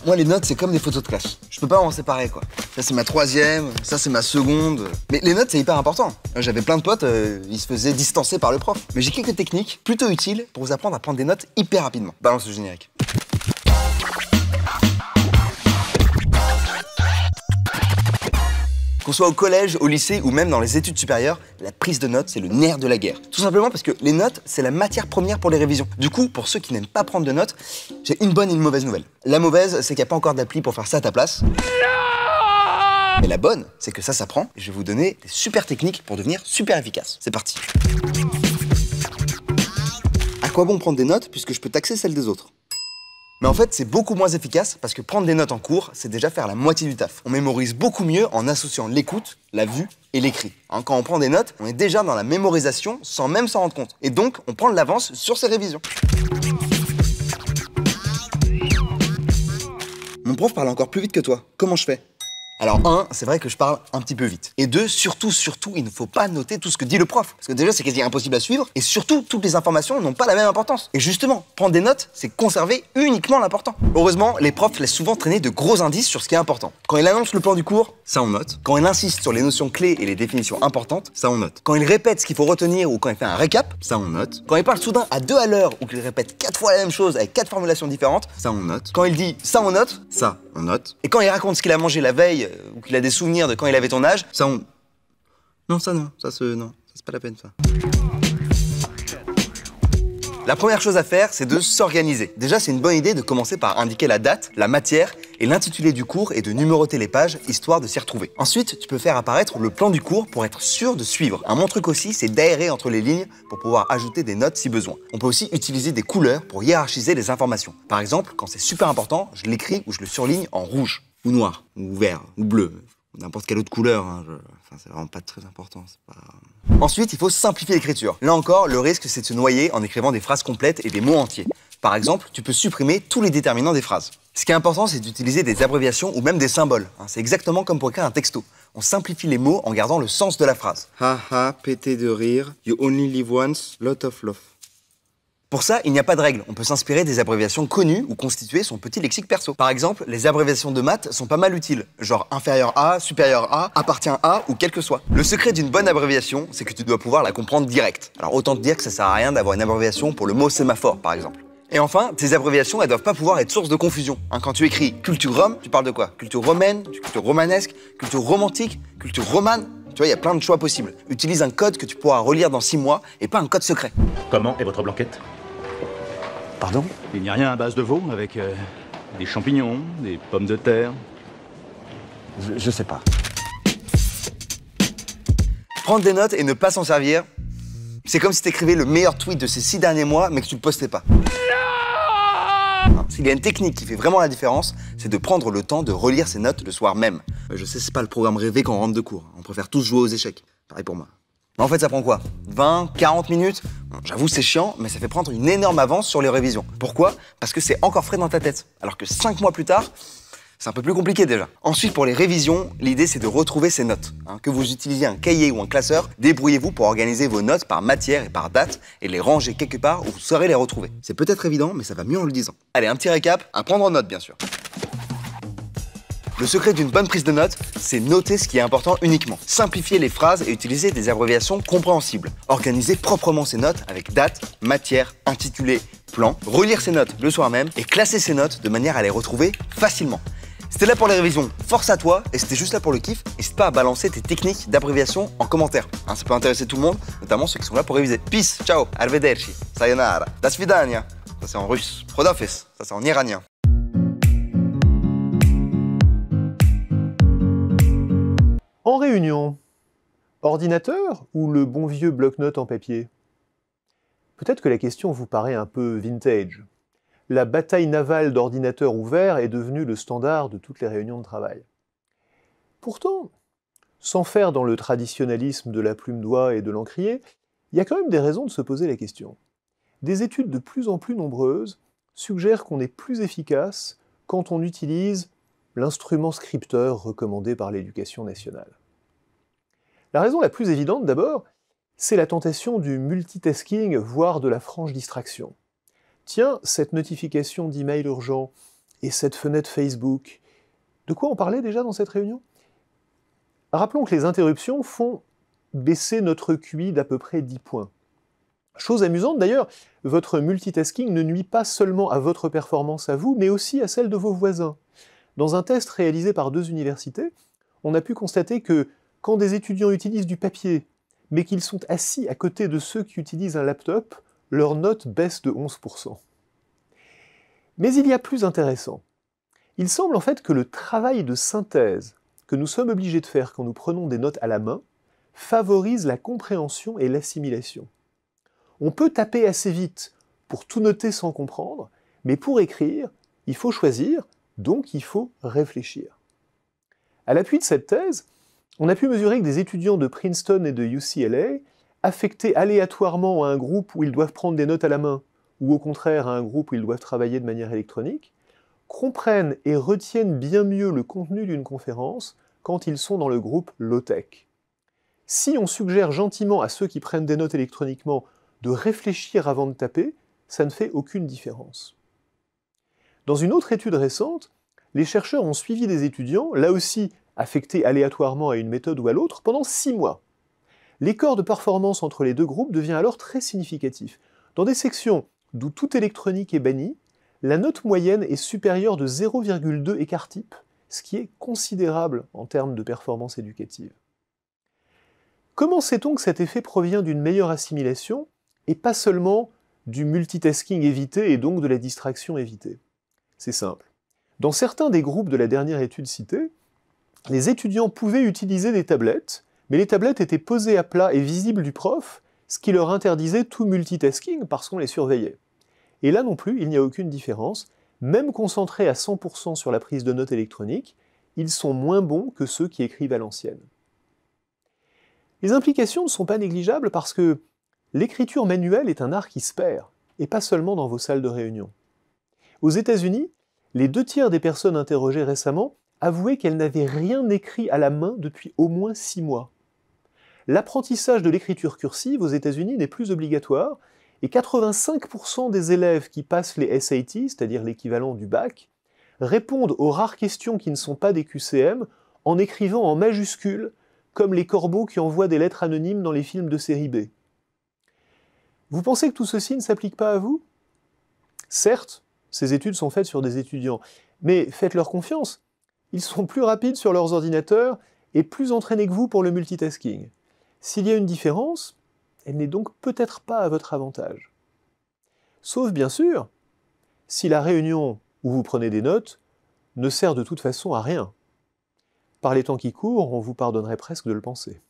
Moi, les notes, c'est comme des photos de classe. Je peux pas m'en séparer, quoi. Ça, c'est ma troisième, ça, c'est ma seconde. Mais les notes, c'est hyper important. J'avais plein de potes, ils se faisaient distancer par le prof. Mais j'ai quelques techniques plutôt utiles pour vous apprendre à prendre des notes hyper rapidement. Balance le générique. Qu'on soit au collège, au lycée ou même dans les études supérieures, la prise de notes, c'est le nerf de la guerre. Tout simplement parce que les notes, c'est la matière première pour les révisions. Du coup, pour ceux qui n'aiment pas prendre de notes, j'ai une bonne et une mauvaise nouvelle. La mauvaise, c'est qu'il n'y a pas encore d'appli pour faire ça à ta place. Non. Mais la bonne, c'est que ça s'apprend et je vais vous donner des super techniques pour devenir super efficace. C'est parti. À quoi bon prendre des notes puisque je peux taxer celles des autres? Mais en fait, c'est beaucoup moins efficace parce que prendre des notes en cours, c'est déjà faire la moitié du taf. On mémorise beaucoup mieux en associant l'écoute, la vue et l'écrit. Quand on prend des notes, on est déjà dans la mémorisation sans même s'en rendre compte. Et donc, on prend de l'avance sur ses révisions. Mon prof parle encore plus vite que toi. Comment je fais? Alors 1, c'est vrai que je parle un petit peu vite. Et 2, surtout, il ne faut pas noter tout ce que dit le prof. Parce que déjà, c'est quasi impossible à suivre. Et surtout, toutes les informations n'ont pas la même importance. Et justement, prendre des notes, c'est conserver uniquement l'important. Heureusement, les profs laissent souvent traîner de gros indices sur ce qui est important. Quand il annonce le plan du cours, ça on note. Quand il insiste sur les notions clés et les définitions importantes, ça on note. Quand il répète ce qu'il faut retenir ou quand il fait un récap, ça on note. Quand il parle soudain à 2 à l'heure ou qu'il répète 4 fois la même chose avec 4 formulations différentes, ça on note. Quand il dit ça on note, ça on note. Et quand il raconte ce qu'il a mangé la veille ou qu'il a des souvenirs de quand il avait ton âge, ça on... Non, ça non, non, ça c'est pas la peine ça. La première chose à faire, c'est de s'organiser. Déjà, c'est une bonne idée de commencer par indiquer la date, la matière et l'intitulé du cours et de numéroter les pages, histoire de s'y retrouver. Ensuite, tu peux faire apparaître le plan du cours pour être sûr de suivre. Un bon truc aussi, c'est d'aérer entre les lignes pour pouvoir ajouter des notes si besoin. On peut aussi utiliser des couleurs pour hiérarchiser les informations. Par exemple, quand c'est super important, je l'écris ou je le surligne en rouge, ou noir, ou vert, ou bleu. N'importe quelle autre couleur, hein. Enfin, c'est vraiment pas très important, c'est pas... Ensuite, il faut simplifier l'écriture. Là encore, le risque, c'est de se noyer en écrivant des phrases complètes et des mots entiers. Par exemple, tu peux supprimer tous les déterminants des phrases. Ce qui est important, c'est d'utiliser des abréviations ou même des symboles. C'est exactement comme pour écrire un texto. On simplifie les mots en gardant le sens de la phrase. Haha, pété de rire, you only live once, lot of love. Pour ça, il n'y a pas de règle. On peut s'inspirer des abréviations connues ou constituer son petit lexique perso. Par exemple, les abréviations de maths sont pas mal utiles. Genre inférieur à, supérieur à, appartient à ou quel que soit. Le secret d'une bonne abréviation, c'est que tu dois pouvoir la comprendre direct. Alors autant te dire que ça sert à rien d'avoir une abréviation pour le mot sémaphore, par exemple. Et enfin, tes abréviations, elles doivent pas pouvoir être source de confusion. Quand tu écris culture rome, tu parles de quoi? Culture romaine, culture romanesque, culture romantique, culture romane. Tu vois, il y a plein de choix possibles. Utilise un code que tu pourras relire dans 6 mois et pas un code secret. Comment est votre blanquette? Pardon? Il n'y a rien à base de veau avec des champignons, des pommes de terre. Je sais pas. Prendre des notes et ne pas s'en servir, c'est comme si t'écrivais le meilleur tweet de ces 6 derniers mois, mais que tu le postais pas. Non! S'il y a une technique qui fait vraiment la différence, c'est de prendre le temps de relire ses notes le soir même. Je sais, c'est pas le programme rêvé quand on rentre de cours. On préfère tous jouer aux échecs. Pareil pour moi. Mais en fait, ça prend quoi? 20, 40 minutes? J'avoue, c'est chiant, mais ça fait prendre une énorme avance sur les révisions. Pourquoi? Parce que c'est encore frais dans ta tête. Alors que 5 mois plus tard, c'est un peu plus compliqué déjà. Ensuite, pour les révisions, l'idée c'est de retrouver ces notes. Que vous utilisiez un cahier ou un classeur, débrouillez-vous pour organiser vos notes par matière et par date et les ranger quelque part où vous saurez les retrouver. C'est peut-être évident, mais ça va mieux en le disant. Allez, un petit récap, à prendre en note bien sûr. Le secret d'une bonne prise de notes, c'est noter ce qui est important uniquement. Simplifier les phrases et utiliser des abréviations compréhensibles. Organiser proprement ses notes avec date, matière, intitulé, plan. Relire ses notes le soir même et classer ses notes de manière à les retrouver facilement. C'était là pour les révisions, force à toi, et c'était juste là pour le kiff. N'hésite pas à balancer tes techniques d'abréviation en commentaire. Ça peut intéresser tout le monde, notamment ceux qui sont là pour réviser. Peace, ciao, arrivederci, sayonara, das vidania. Ça c'est en russe. Prodofis, ça c'est en iranien. En réunion, ordinateur ou le bon vieux bloc-notes en papier? Peut-être que la question vous paraît un peu vintage. La bataille navale d'ordinateurs ouverts est devenue le standard de toutes les réunions de travail. Pourtant, sans faire dans le traditionnalisme de la plume-doigt et de l'encrier, il y a quand même des raisons de se poser la question. Des études de plus en plus nombreuses suggèrent qu'on est plus efficace quand on utilise l'instrument scripteur recommandé par l'éducation nationale. La raison la plus évidente d'abord, c'est la tentation du multitasking, voire de la franche distraction. Tiens, cette notification d'email urgent, Et cette fenêtre Facebook, de quoi on parlait déjà dans cette réunion? Rappelons que les interruptions font baisser notre QI d'à peu près 10 points. Chose amusante d'ailleurs, votre multitasking ne nuit pas seulement à votre performance à vous, mais aussi à celle de vos voisins. Dans un test réalisé par 2 universités, on a pu constater que quand des étudiants utilisent du papier, mais qu'ils sont assis à côté de ceux qui utilisent un laptop, leur note baisse de 11%. Mais il y a plus intéressant. Il semble en fait que le travail de synthèse que nous sommes obligés de faire quand nous prenons des notes à la main favorise la compréhension et l'assimilation. On peut taper assez vite pour tout noter sans comprendre, mais pour écrire, il faut choisir, donc il faut réfléchir. À l'appui de cette thèse, on a pu mesurer que des étudiants de Princeton et de UCLA, affectés aléatoirement à un groupe où ils doivent prendre des notes à la main, ou au contraire à un groupe où ils doivent travailler de manière électronique, comprennent et retiennent bien mieux le contenu d'une conférence quand ils sont dans le groupe low-tech. Si on suggère gentiment à ceux qui prennent des notes électroniquement de réfléchir avant de taper, ça ne fait aucune différence. Dans une autre étude récente, les chercheurs ont suivi des étudiants, là aussi affectés aléatoirement à une méthode ou à l'autre, pendant 6 mois. L'écart de performance entre les deux groupes devient alors très significatif. Dans des sections d'où toute électronique est bannie, la note moyenne est supérieure de 0,2 écart type, ce qui est considérable en termes de performance éducative. Comment sait-on que cet effet provient d'une meilleure assimilation et pas seulement du multitasking évité et donc de la distraction évitée? C'est simple. Dans certains des groupes de la dernière étude citée, les étudiants pouvaient utiliser des tablettes, mais les tablettes étaient posées à plat et visibles du prof, ce qui leur interdisait tout multitasking parce qu'on les surveillait. Et là non plus, il n'y a aucune différence. Même concentrés à 100% sur la prise de notes électroniques, ils sont moins bons que ceux qui écrivent à l'ancienne. Les implications ne sont pas négligeables parce que l'écriture manuelle est un art qui se perd, et pas seulement dans vos salles de réunion. Aux États-Unis, les 2/3 des personnes interrogées récemment avouaient qu'elles n'avaient rien écrit à la main depuis au moins 6 mois. L'apprentissage de l'écriture cursive aux États-Unis n'est plus obligatoire, et 85% des élèves qui passent les SAT, c'est-à-dire l'équivalent du bac, répondent aux rares questions qui ne sont pas des QCM en écrivant en majuscules, comme les corbeaux qui envoient des lettres anonymes dans les films de série B. Vous pensez que tout ceci ne s'applique pas à vous? Certes, ces études sont faites sur des étudiants, mais faites-leur confiance. Ils sont plus rapides sur leurs ordinateurs et plus entraînés que vous pour le multitasking. S'il y a une différence, elle n'est donc peut-être pas à votre avantage. Sauf bien sûr, si la réunion où vous prenez des notes ne sert de toute façon à rien. Par les temps qui courent, on vous pardonnerait presque de le penser.